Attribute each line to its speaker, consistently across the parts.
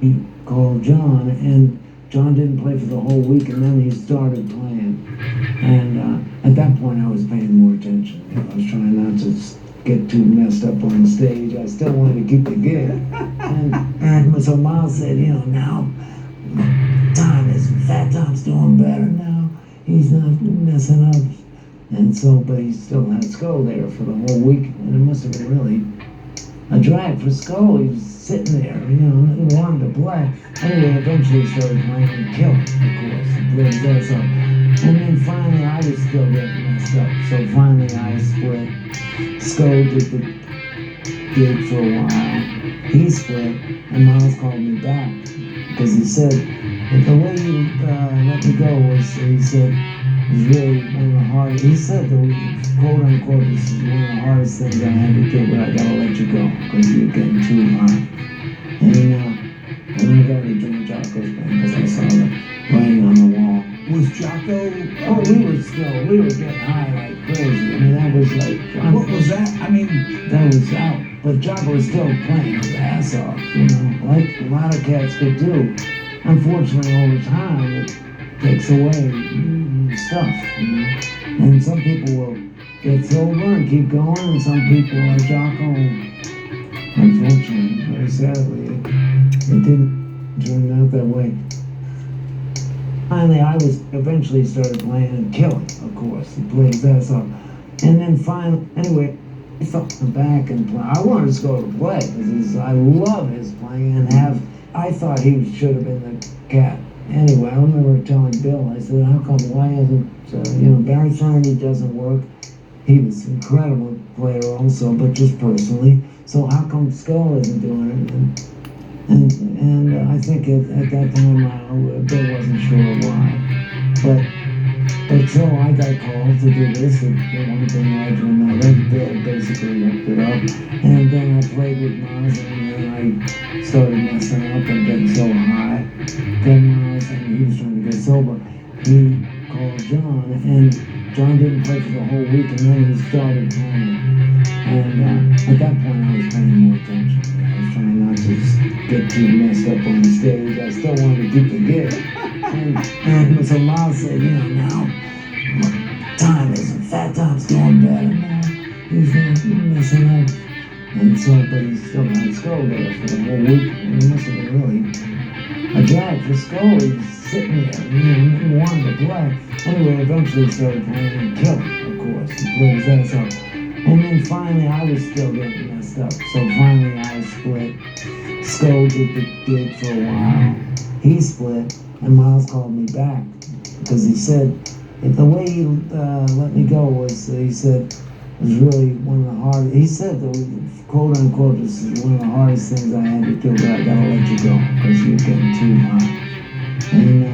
Speaker 1: he called John, and John didn't play for the whole week, and then he started playing. And at that point, I was paying more attention. You know, I was trying not to get too messed up on stage. I still wanted to keep the gig. And so Miles said, you know, now Fat Tom's doing better now. He's not messing up. And so, but he still had Skull there for the whole week, and it must have been really a drag for Skull. He was sitting there, you know, he wanted to play. Anyway, eventually he started playing and killing, of course. He played his ass off. And then finally, I was still getting messed up. So finally, I split. Skull did the gig for a while. He split, and Miles called me back because he said, if the way you let me go was, he said, was really one of the hardest. He said, quote unquote, this is one of the hardest things I had to do, but I gotta let you go because you're getting too high. And I got to join Jocko's band because I saw the writing on the wall.
Speaker 2: Was Jocko?
Speaker 1: Oh, we were getting high like crazy. I mean, that was like.
Speaker 2: What was that? I mean,
Speaker 1: that was out. But Jocko was still playing his ass off, you know, like a lot of cats could do. Unfortunately, over time, it takes away stuff, you know. And some people will get sober and keep going, and some people like Jocko, unfortunately, very sadly, it didn't turn out that way. Finally, I eventually started playing and killing, of course. He played his ass off. And then finally, anyway, I felt back and play. I wanted to go to play because I love his playing and I thought he should have been the cat. Anyway, I remember telling Bill, I said, how come, why isn't, Barry Ferney doesn't work. He was an incredible player also, but just personally. So how come Skull isn't doing it? And I think at that time, Bill wasn't sure why. But so I got called to do this, and one thing led to another. Bill basically hooked it up. And then I played with Miles, and then I started messing up and getting so high. Then Miles, and he was trying to get sober, he called John, and John didn't play for the whole week, and then he started playing. And at that point, I was paying more attention. I was trying not to just get too messed up on stage. I still wanted to keep the gig. And so Miles said, you know, now Fat Tom's doing better now. He's not messing up. And so, but he still had Skull there for the whole week. And it must have been really a drag for Skull. He was sitting there, you know, he wanted to play. Anyway, eventually he started playing and killing, of course. He played his ass off. And then finally, I was still getting messed up. So finally, I split. Skull did the gig for a while. He split, and Miles called me back because he said, if the way you let me go was, he said, was really one of the hardest. He said, quote unquote, this is one of the hardest things I had to do, but I gotta let you go because you're getting too high. And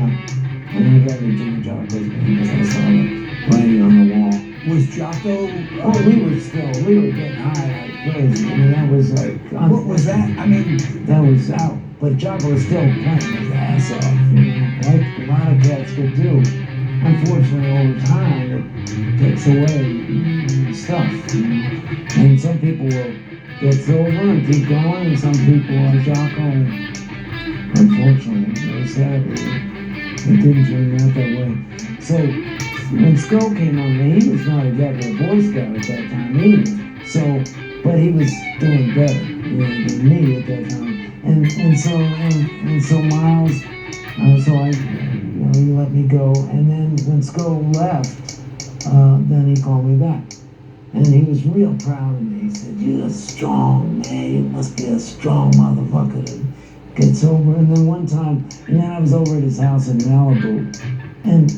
Speaker 1: I got to join Jocko's band because I saw the writing on the wall.
Speaker 2: Was Jocko?
Speaker 1: Oh, we were getting high like crazy. I mean, that was like.
Speaker 2: What was that? I mean,
Speaker 1: that was out. But Jocko was still playing his ass off, you know, like a lot of cats could do. Unfortunately, over time, it takes away stuff, you know. And some people will get sober and keep going, and some people like Jocko, unfortunately, very sadly, it didn't turn out that way. So when Skull came on, he was not exactly a Boy Scout at that time either. So, but he was doing better, you know, than me at that time. And so Miles, so I, you know, he let me go. And then when Skull left, then he called me back. And he was real proud of me. He said, "You're a strong man. You must be a strong motherfucker to get sober." And then one time, and then I was over at his house in Malibu, and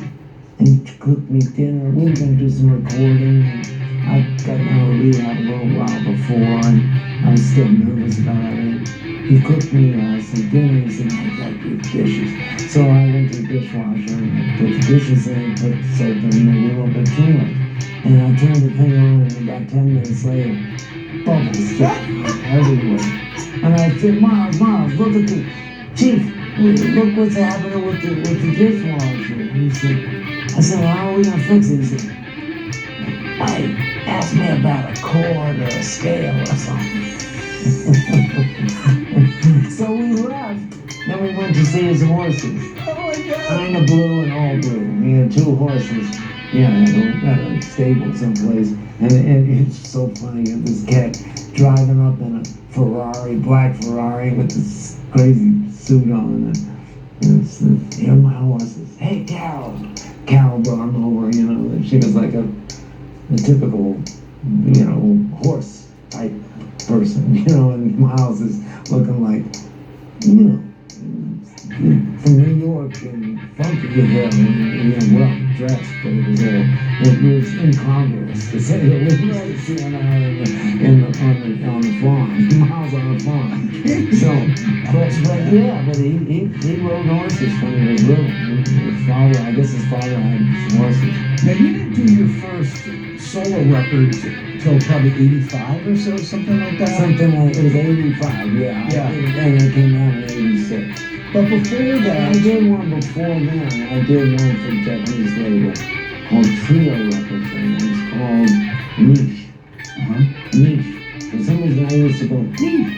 Speaker 1: he cooked me dinner. We were going to do some recording, and I got out of rehab a little while before, and I was still nervous about it. He cooked me some dinner. He said, "I'd like your dishes." So I went to the dishwasher and I put the dishes in, put soap in, maybe a little bit too much. And I turned the thing on, and about 10 minutes later, bubbles just everywhere. And I said, Miles, look at the Chief. Look what's happening with the dishwasher. He said, I said, well, how are we gonna fix it? He said, Mike, ask me about a chord or a scale or something. So we laughed. horses.
Speaker 2: Oh my God.
Speaker 1: Kind of blue and all blue. He had 2 horses. Yeah, at a stable someplace. And it's so funny. You have this cat driving up in a Ferrari, black Ferrari with this crazy suit on. And it's, here are my horses. Hey, Carol. Carol brought him over, you know. And she was like a typical, you know, horse type person, you know. And Miles is looking like, you know, from New York and funky with him, and, you know, well dressed, but it was incongruous to say the least. Seeing out on the farm, Miles on the farm. So, but he rode horses when he was little. His father, I guess his father had horses.
Speaker 2: Now, you didn't do your first solo record till probably 85 or so, something like that?
Speaker 1: Something like, it was 85, yeah.
Speaker 2: Yeah.
Speaker 1: And it came out in 86.
Speaker 2: But before that,
Speaker 1: I did one before then. I did one for a Japanese label called Trio Records, and it was called Niche. Niche. For some reason I used to go Niche.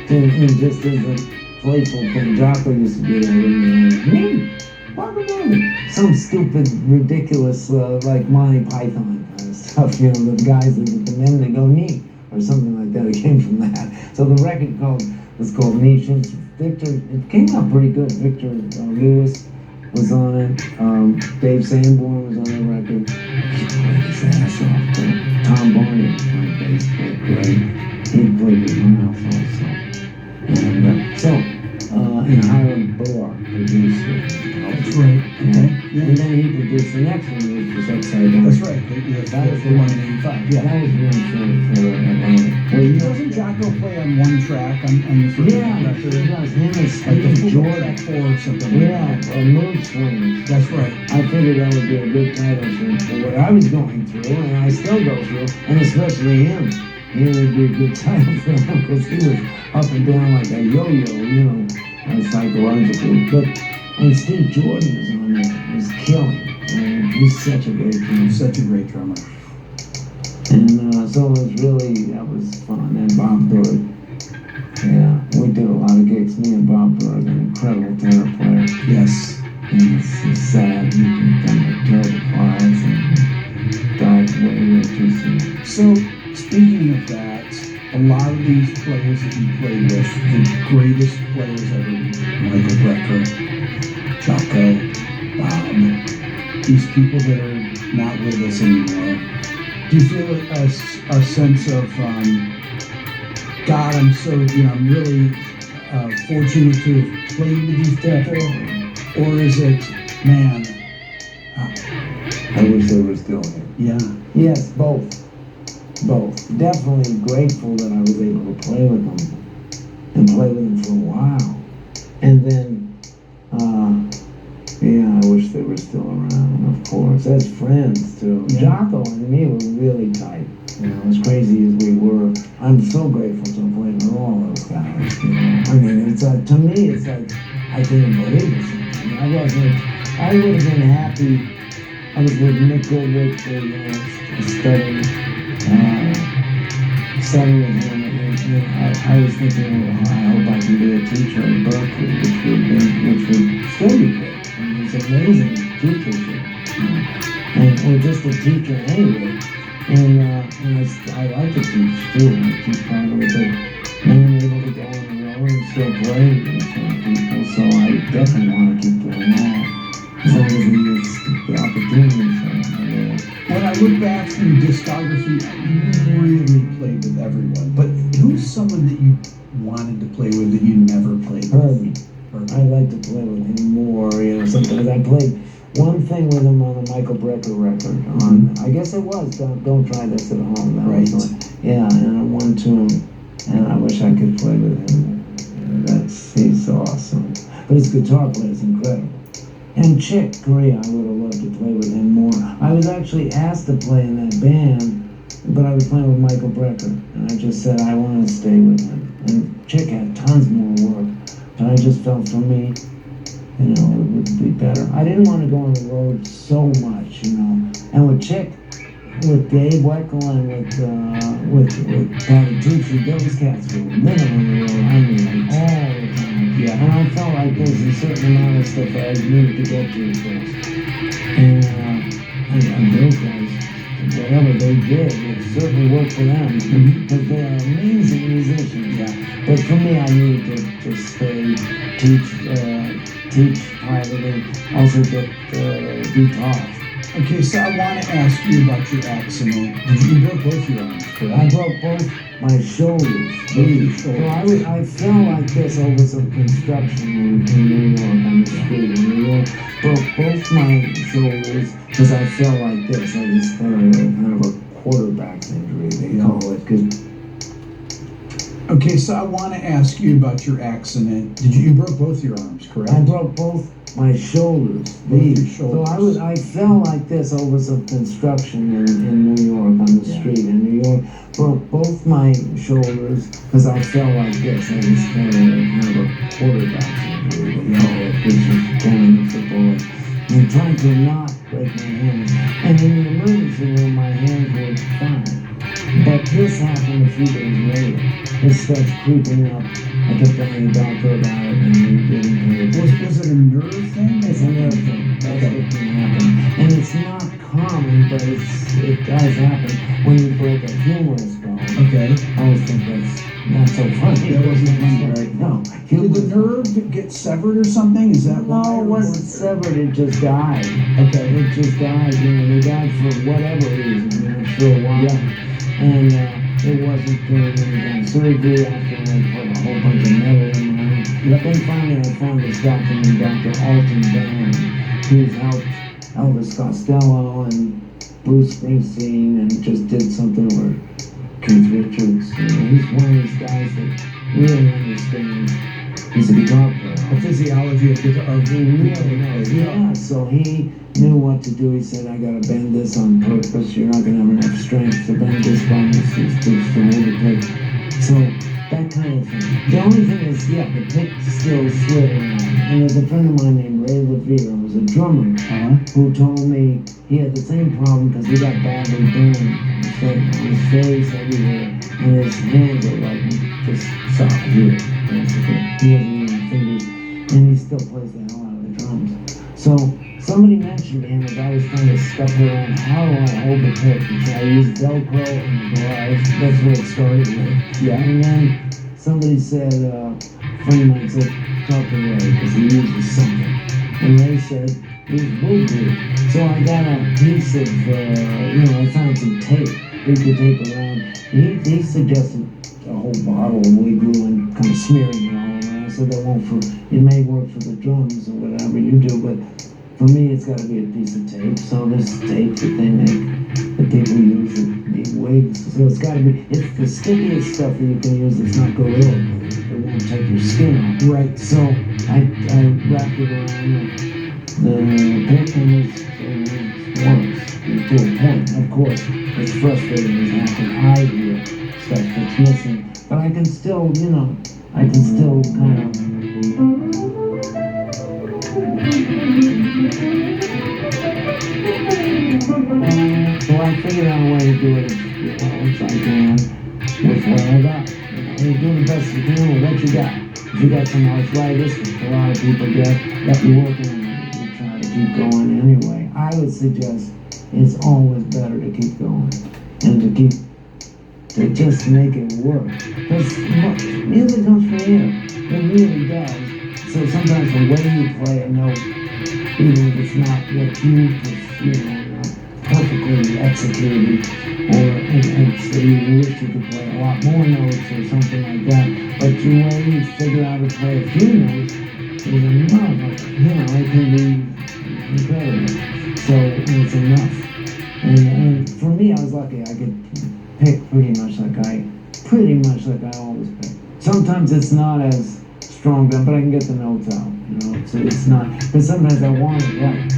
Speaker 1: And just as a playful thing, Jocko used to do that with me. Niche. Some stupid, ridiculous, like Monty Python kind of stuff. You know, the guys that at the men they go Niche or something like that. It came from that. So the record was called Niche. Victor, it came out pretty good. Victor Lewis was on it. Dave Sanborn was on the record. He played his ass off. Tom Barney was my bass player. Great. He played with Miles also. And Hiram Bullock produced it.
Speaker 2: that's right. Okay. Yeah.
Speaker 1: And then he produced the next one, which was Upside Down.
Speaker 2: That's right. That was the one in 85. Yeah.
Speaker 1: That was one for Atlanta. Well, you
Speaker 2: Doesn't Jocko play on one track on the first record?
Speaker 1: he does. Him and
Speaker 2: Like
Speaker 1: Steve
Speaker 2: the
Speaker 1: Jordan.
Speaker 2: 4 or something.
Speaker 1: Yeah, Mood Swings.
Speaker 2: That's right.
Speaker 1: I figured that would be a good title for what I was going through, and I still go through, and especially him. He would be a good title for him because he was up and down like a yo-yo, you know, psychologically. And Steve Jordan was on there, was killing. He's such a great drummer.
Speaker 2: Such a great drummer.
Speaker 1: And so it was really, that was fun. And Bob Bird. Yeah, we did a lot of gigs. Me and Bob Bird, an incredible tenor player.
Speaker 2: Yes.
Speaker 1: And it's sad. He done terrible fires and died way too soon.
Speaker 2: So, speaking of that, a lot of these players that you played with, the greatest players ever, Michael Brecker, Jocko, Bob, these people that are not with us anymore, do you feel a sense of, God, I'm so, I'm really fortunate to have played with these people? Or is it, man,
Speaker 1: I wish they were still here.
Speaker 2: yeah.
Speaker 1: Yes, both. Definitely grateful that I was able to play with them and play with them for a while. And then, yeah, I wish they were still around, of course, as friends too.
Speaker 2: Yeah.
Speaker 1: Jocko and me were really tight. You know, as crazy as we were, I'm so grateful to have played with all those guys. You know, I mean, it's to me, it's like I couldn't believe it. I would have been happy. I was with Nick Goodrich, studying with him, and I was thinking, well, I hope I can be a teacher at Berkeley, which would still be great. I mean, it's amazing teachership, or just a teacher anyway. And I like to teach too. I teach privately, but I'm able to go on the road and still play with some people. So I definitely want to keep doing that as long as there's the opportunity for it.
Speaker 2: When I look back through discography, you really played with everyone. But who's someone that you wanted to play with that you never played with?
Speaker 1: Herbie. I like to play with him more. Sometimes I played one thing with him on the Michael Brecker record. I guess it was Don't Try This at Home. That
Speaker 2: Right.
Speaker 1: was yeah, and I one tune, and I wish I could play with him. He's awesome. But his guitar player is incredible. And Chick Corea, I would have loved to play with him more. I was actually asked to play in that band, but I was playing with Michael Brecker, and I just said I want to stay with him. And Chick had tons more work, but I just felt for me, it would be better. I didn't want to go on the road so much, And with Chick, with Dave Weckl and with Patty Tucci, those cats were living on the road. I mean, like all the time.
Speaker 2: Yeah.
Speaker 1: And I felt like there's a certain amount of stuff I needed to get to first. And those guys, whatever they did, it certainly worked for them because they are amazing musicians.
Speaker 2: Yeah.
Speaker 1: But for me, I needed to just stay, teach privately, also get be taught.
Speaker 2: Okay, so I want to ask you about your accident. You broke both your arms, correct?
Speaker 1: I broke both my shoulders. So I fell like this over some construction in New York on the street in New York. Broke both my shoulders because I fell like this. I just got kind of a quarterback's injury, they call it.
Speaker 2: Okay, so I want to ask you about your accident. You broke both your arms, correct?
Speaker 1: I broke both my shoulders. So I fell like this over some construction in New York on the street in New York. Broke both my shoulders because I fell like this. I just got kind of a quarterback's injury, they call it, which is going in football. And trying to not break my hands. And in the emergency room, my hands were fine. But this happened a few days later. It starts creeping up. I kept telling the doctor about it, and he didn't hear it.
Speaker 2: Was it a nerve thing?
Speaker 1: It's a nerve thing. That's what can happen. And it's not common, but it does happen when you break a humerus bone.
Speaker 2: Okay.
Speaker 1: I always think that's not so funny.
Speaker 2: That wasn't funny, right?
Speaker 1: No.
Speaker 2: Did the nerve get severed or something? Is that why?
Speaker 1: No, it wasn't severed. It just died.
Speaker 2: Okay.
Speaker 1: It just died. They died for whatever reason. I'm not sure why.
Speaker 2: Yeah.
Speaker 1: And it wasn't during any kind of surgery after they put a whole bunch of metal in my hand. Then finally I found this doctor named Dr. Alton Band, who's helped Elvis Costello and Bruce Springsteen and just did something with Keith Richards. He's one of these guys that really understands. He's a guitar player.
Speaker 2: The physiology of guitar.
Speaker 1: He really knows. Yeah, so he knew what to do. He said, I gotta bend this on purpose. You're not gonna have enough strength to bend this bone. It's just to hold the pick. So that kind of thing. The only thing is, the pick still slid around. And there's a friend of mine named Ray Levere, who was a drummer, who told me he had the same problem because he got badly burned. On his face, everywhere, and his hands are like just soft here, basically. He hasn't even fingers, and he still plays the hell out of the drums. So somebody mentioned to him as I was trying to stuff around, how do I hold the pick? He said, I use Velcro and gloves. That's where it started with.
Speaker 2: Yeah.
Speaker 1: And then somebody said, a friend of mine said, talk to Ray, because he uses something. And Ray said, use wood glue. So I got a piece of, I found some tape. You could tape around. He suggested a whole bottle of wood glue and kind of smearing it all around. I said that it may work for the drums or whatever you do, but for me it's got to be a piece of tape. So this tape that they make, that people use that need wigs. So it's got to be, it's the stickiest stuff that you can use. It's not Gorilla Glue. It won't take your skin off. Right. So I wrapped it around the pick and it works to a point. Of course, it's frustrating as hell because I hear stuff that's missing, but I can still, kind of. So I figured out a way to do it as I can with what I got. You do the best you can with what you got. If you got some arthritis, which a lot of people get, you're working on it. You try to keep going anyway. I would suggest it's always better to keep going and to just make it work. Because music comes from here. It really does. So sometimes the way you play a note, even if it's not what you perfectly executed, or so you wish you could play a lot more notes or something like that, but the way you figure out to play a few notes is enough. It can be incredible. So it's enough. And for me, I was lucky. I could pick pretty much like I always pick. Sometimes it's not as strong, but I can get the notes out. So it's not. But sometimes I want it right.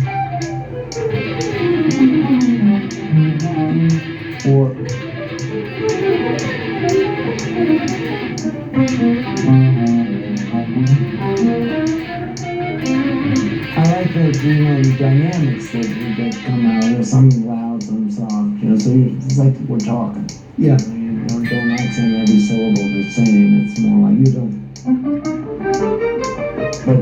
Speaker 1: Or I like the dynamics that come out. There's some loud, some soft. So it's like we're talking.
Speaker 2: Yeah.
Speaker 1: Don't accent every syllable the same. It's more like you don't. But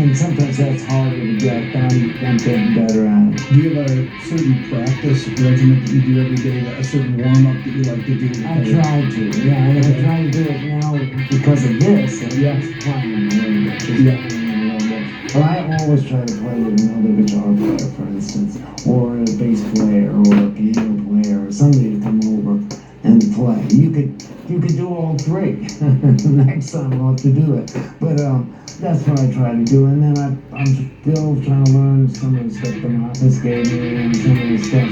Speaker 1: and sometimes that's harder to get, but I'm getting better at it.
Speaker 2: Do you have a certain practice regimen that you do every day, a certain warm-up that you like to do?
Speaker 1: I try to, yeah, and I try to do it now because of this, and just playing a little bit, just playing a little bit. But I always try to play with another guitar player, for instance, or a bass player, or a piano player, or somebody to come over and play. You could do all three. Next time I'll have to do it. But that's what I try to do. And then I'm still trying to learn some of the stuff the Marcus gave me and some of the stuff.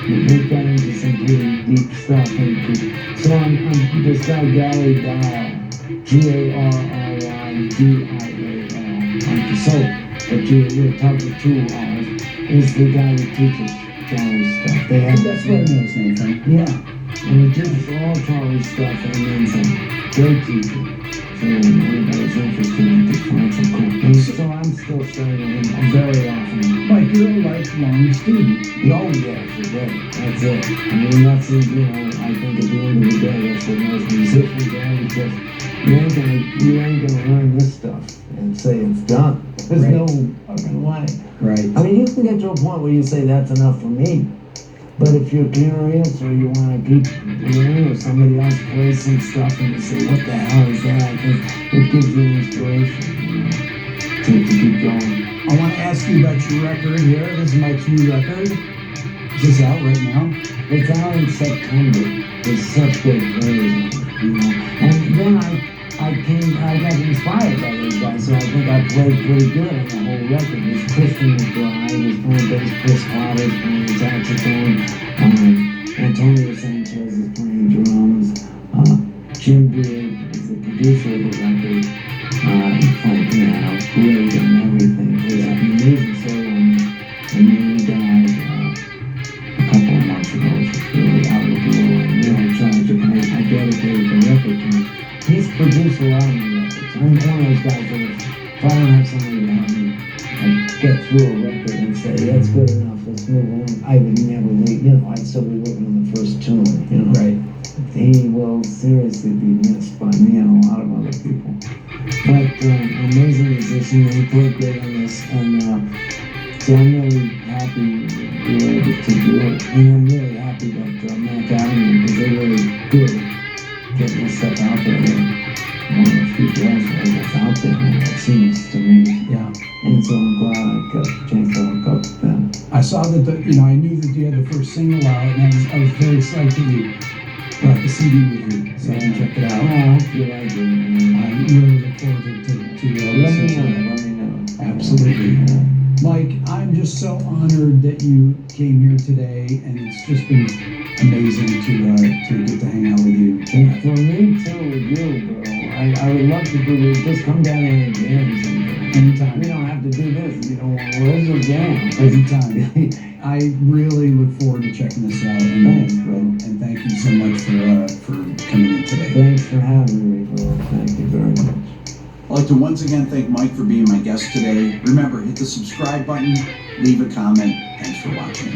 Speaker 1: We've got into some pretty deep stuff. So I'm this guy Gary Dial, Garridial. But you're talking two R's, is the guy that teaches Charlie stuff. They have
Speaker 2: That's what I know his name from.
Speaker 1: Yeah. And he teaches all Charlie stuff and then some. Great teacher. So if anybody's interested, you could find some cool things. So I'm still studying him very often.
Speaker 2: Mike, you're a lifelong student.
Speaker 1: Oh yeah, forget it. That's it. I mean, that's, I think at the end of the day, that's what most musicians are, because you ain't gonna learn this stuff and say it's done. There's no fucking way.
Speaker 2: Right.
Speaker 1: I mean, you can get to a point where you say that's enough for me. But if you're curious or you want to keep learning, or somebody else plays some stuff and you say, what the hell is that? I think it gives you inspiration, to keep going.
Speaker 2: I want to ask you about your record here. This is Mike's new record. Is this out right now?
Speaker 1: It's out in September. There's such great players, And then I got inspired by those guys, so I think I played pretty good on the whole record. There's Christian McBride, who's playing bass, Chris Potter's playing saxophone, Antonio Sanchez is playing drums, Jim Beard is the producer of the record, he's playing piano, really done everything. There's an amazing solo on there, and then he died a couple of months ago, which is really out of the blue and really tragic. I dedicated the record to him. He's produced a lot of my records. I'm one of those guys that if I don't have somebody to help me get through a record and say, that's good enough, let's move on, I would never leave. I'd still be working on the first tune,
Speaker 2: Right.
Speaker 1: He will seriously be missed by me and a lot of other people. But amazing musician, he played great on this, and so I'm really happy we were able to do it. And I'm really happy that Mac Avenue, because they're really good getting this stuff out there. One of the few jazz labels out there now, it seems to me.
Speaker 2: Yeah.
Speaker 1: And so I'm glad I got the chance to hook up with them.
Speaker 2: I saw that I knew that you had the first single out, and I was very psyched that you brought the CD with you, so I can check it out.
Speaker 1: Oh, I hope you like it.
Speaker 2: I really look forward to listening to it.
Speaker 1: Let me know.
Speaker 2: Absolutely.
Speaker 1: Yeah.
Speaker 2: Mike, I'm just so honored that you came here today, and it's just been amazing to get to hang out with you.
Speaker 1: And for me too, with you, bro. I would love to do this. Just come down here and jam sometime.
Speaker 2: Anytime.
Speaker 1: We don't have to do this. You don't want to listen to jam.
Speaker 2: Anytime. I really look forward to checking this out.
Speaker 1: Thanks, bro.
Speaker 2: And thank you so much for coming in today.
Speaker 1: Thanks for having me, bro. Thank you very much.
Speaker 3: I'd like to once again thank Mike for being my guest today. Remember, hit the subscribe button, leave a comment. Thanks for watching.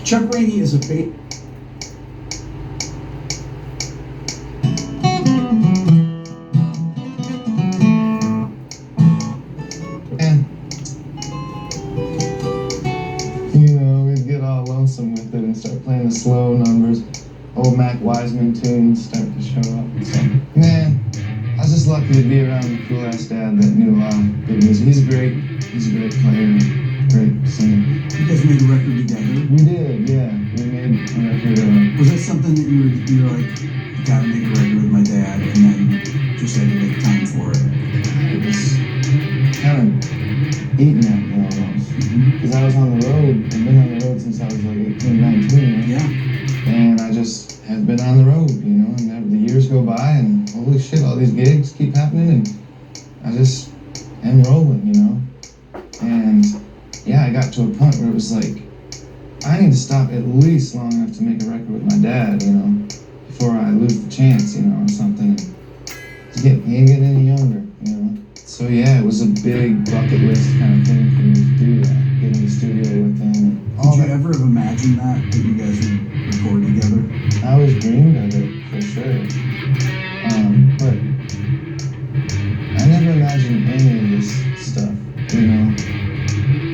Speaker 3: Chuck Rainey is a
Speaker 4: we'd get all lonesome with it and start playing the slow numbers. Old Mac Wiseman tunes start to show up. So, man, I was just lucky to be around a cool ass dad that knew a lot of good music. He's a great player, great singer.
Speaker 3: You guys made a record together?
Speaker 4: We did, yeah. We made a record.
Speaker 3: Was that something that you were like, gotta make a record with my dad, and then just had to make time for it?
Speaker 4: It was kind of eating at me almost. Because I was on the road, and been on the road since I was like 18, 19.
Speaker 3: Yeah.
Speaker 4: And I just have been on the road, and the years go by, and holy shit, all these gigs keep happening, and I just am rolling, And yeah, I got to a point where it was like, I need to stop at least long enough to make a record with my dad, before I lose the chance, or something. He ain't getting any younger, So yeah, it was a big bucket list kind of thing for me to do that, get in the studio with him. And
Speaker 3: Did you ever have imagined that you guys would record together?
Speaker 4: I always dreamed of it, for sure. But I never imagined any of this stuff,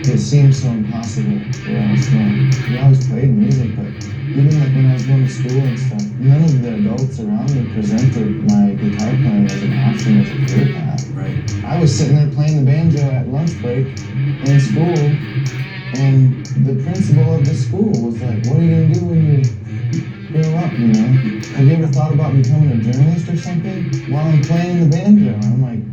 Speaker 4: It seemed so impossible where I was going. We always played music, but even like when I was going to school and stuff, none of the adults around me presented my guitar playing as an option, as a career path.
Speaker 3: Right.
Speaker 4: I was sitting there playing the banjo at lunch break in school, and the principal of the school was like, "What are you gonna do when you grow up, Have you ever thought about becoming a journalist or something?" While I'm playing the banjo, and I'm like,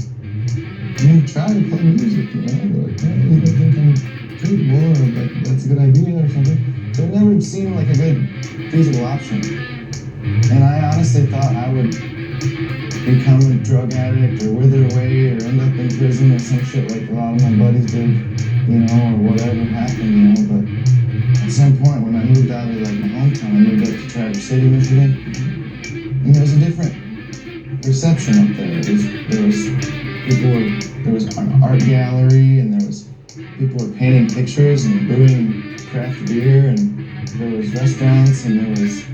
Speaker 4: I'm gonna try to play music, But you don't think I'm capable, or like that's a good idea or something. So it never seemed like a good, feasible option. And I honestly thought I would become a drug addict or wither away or end up in prison or some shit like a lot of my buddies did, or whatever happened, But at some point when I moved out of my hometown, I moved up to Traverse City, Michigan, and there was a different reception up there. There was an art gallery, and people were painting pictures and brewing craft beer, and there was restaurants, and there was,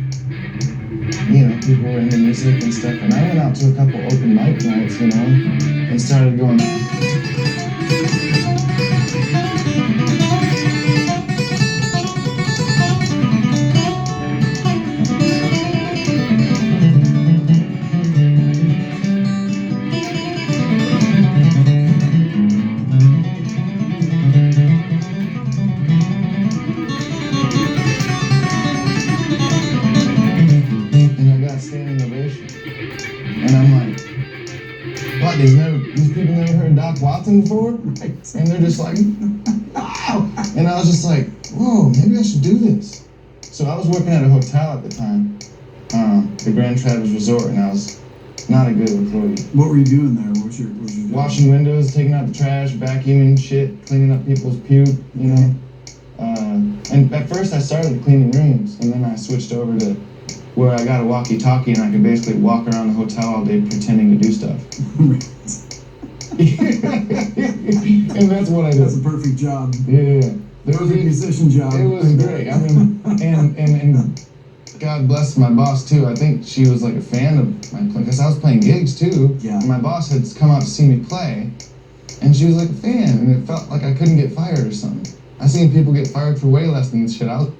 Speaker 4: people were into music and stuff. And I went out to a couple open mic nights, and started going. These people never heard Doc Watson before? Right. And they're just like, wow! And I was just like, whoa, maybe I should do this. So I was working at a hotel at the time, the Grand Traverse Resort, and I was not a good employee.
Speaker 3: What were you doing there? What was your job?
Speaker 4: Washing windows, taking out the trash, vacuuming shit, cleaning up people's puke, And at first I started cleaning rooms, and then I switched over to where I got a walkie-talkie and I could basically walk around the hotel all day pretending to do stuff. And that's what I did.
Speaker 3: That's a perfect job.
Speaker 4: Yeah.
Speaker 3: Perfect musician job.
Speaker 4: It was great. I mean, and God bless my boss too. I think she was like a fan of my playing, because I was playing gigs too.
Speaker 3: Yeah.
Speaker 4: And my boss had come out to see me play, and she was like a fan, and it felt like I couldn't get fired or something. I seen people get fired for way less than this shit. I was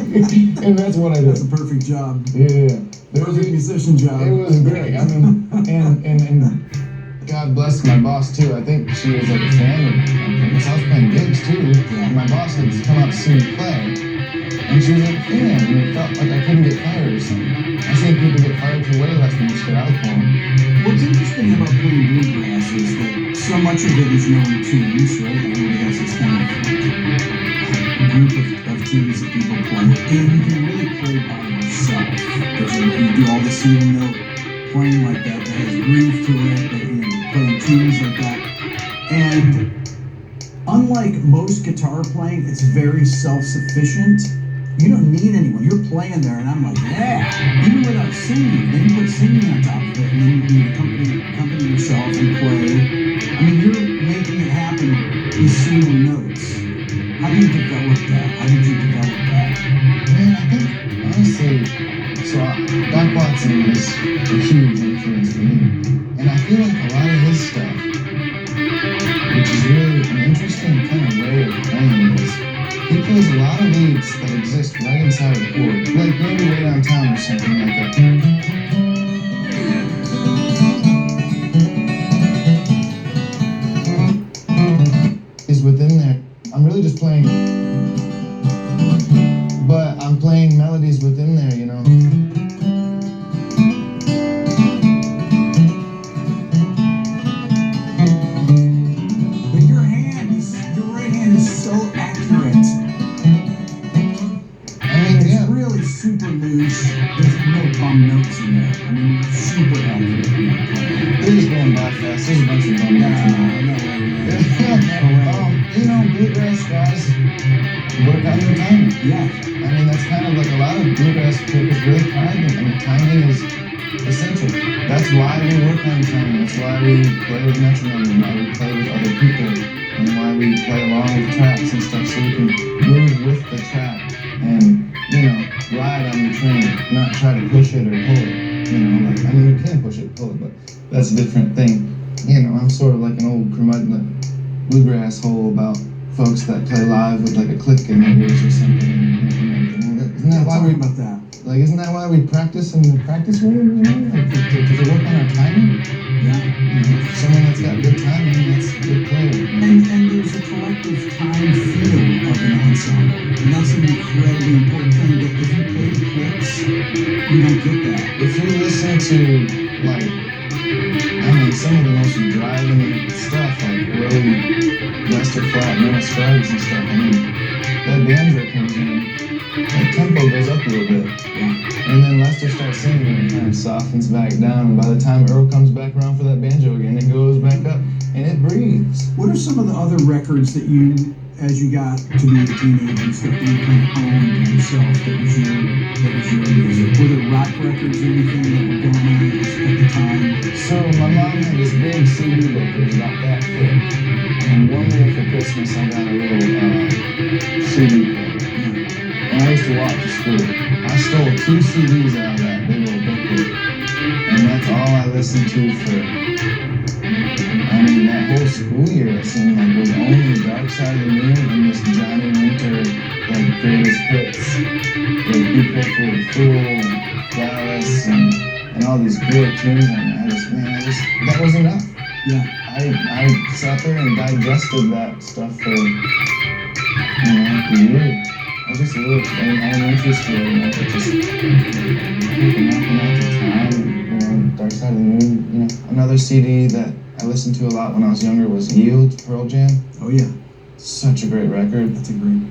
Speaker 4: And that's what I
Speaker 2: That's
Speaker 4: did.
Speaker 2: a perfect job.
Speaker 4: Yeah.
Speaker 2: Perfect musician job.
Speaker 4: It was great. I mean, and God bless my boss too. I think she was like a fan of because I was playing gigs too. And my boss had come out to see me play, and she was like a fan, and it felt like I couldn't get fired or something. I've seen people get fired for way less than just get out of porn.
Speaker 2: What's interesting about playing bluegrass is that so much of it is known tunes, right? Everybody has this kind of group of tunes that people play, and you can really play by yourself. You do all the single note playing like that has groove to it, that, playing tunes like that. And unlike most guitar playing, it's very self-sufficient. You don't need anyone. You're playing there, and I'm like, yeah, even without singing. Then you put singing on top of it, and then you accompany yourself and play. I mean, you're making it happen with single notes. How do you develop that? How did you develop that?
Speaker 4: Man, I think honestly, so Doc Watson is a huge influence for me, and I feel like a lot of his stuff, which is really an interesting kind of way of playing, is he plays a lot of leads that exist right inside of the chord, like maybe Way Downtown or something like that. Is within there. I'm really just playing, but I'm playing melodies within there, you know.
Speaker 2: But your right hand is so accurate.
Speaker 4: I mean,
Speaker 2: It's
Speaker 4: yeah,
Speaker 2: really super loose. There's no bum notes in there. I mean, super accurate when you're playing.
Speaker 4: they're just going by fast. There's a bunch of them.
Speaker 2: No way.
Speaker 4: Bluegrass guys work on their timing.
Speaker 2: Yeah.
Speaker 4: I mean, that's kind of like a lot of bluegrass players really pride them. I mean, timing is essential. That's why we work on timing. That's why we play with metronome and why we play with other people and why we play along with tracks and stuff so we can move with the track and, ride on the train, not try to push it or pull it. I mean, you can push it, pull it, but that's a different thing. I'm sort of like an old curmudgeon bluegrass hole about folks that play live with like a click in their ears or something. Isn't that why
Speaker 2: about that?
Speaker 4: isn't that why we practice in the practice room? Like to work on our timing.
Speaker 2: Yeah.
Speaker 4: Someone that's got good timing, that's a good player.
Speaker 2: And there's a collective time feel of an ensemble. And that's an incredibly important thing that if you play the clicks, you don't get that.
Speaker 4: If you listen to some of the most driving stuff, like early Lester Flat, Noah Scruggs and stuff, that banjo comes in, that tempo goes up a little bit, and then Lester starts singing and it kind of softens back down, and by the time Earl comes back around for that banjo again, it goes back up, and it breathes.
Speaker 2: What are some of the other records that you, as you got to be a teenager and stuff, that you kind of owned yourself, that was your music? Were there rock records or anything that were going on at the time?
Speaker 4: So my mom had this big CD book that was about that thick, and one year for Christmas I got a little CD player, and I used to walk to school. I stole 2 CDs out of that big old booklet, and that's all I listened to for, that whole school year. It seemed like was only Dark Side of the Moon and this Johnny Winter, like, greatest hits, with Be Careful the Fool and Dallas and all these great tunes, and that was enough.
Speaker 2: Yeah.
Speaker 4: I sat there and digested that stuff for, a year. I was just a little elementary school, just knocking out the time, Dark Side of the Moon. Another CD that I listened to a lot when I was younger was Yield, Pearl Jam.
Speaker 2: Oh yeah.
Speaker 4: Such a great record.
Speaker 2: That's a great.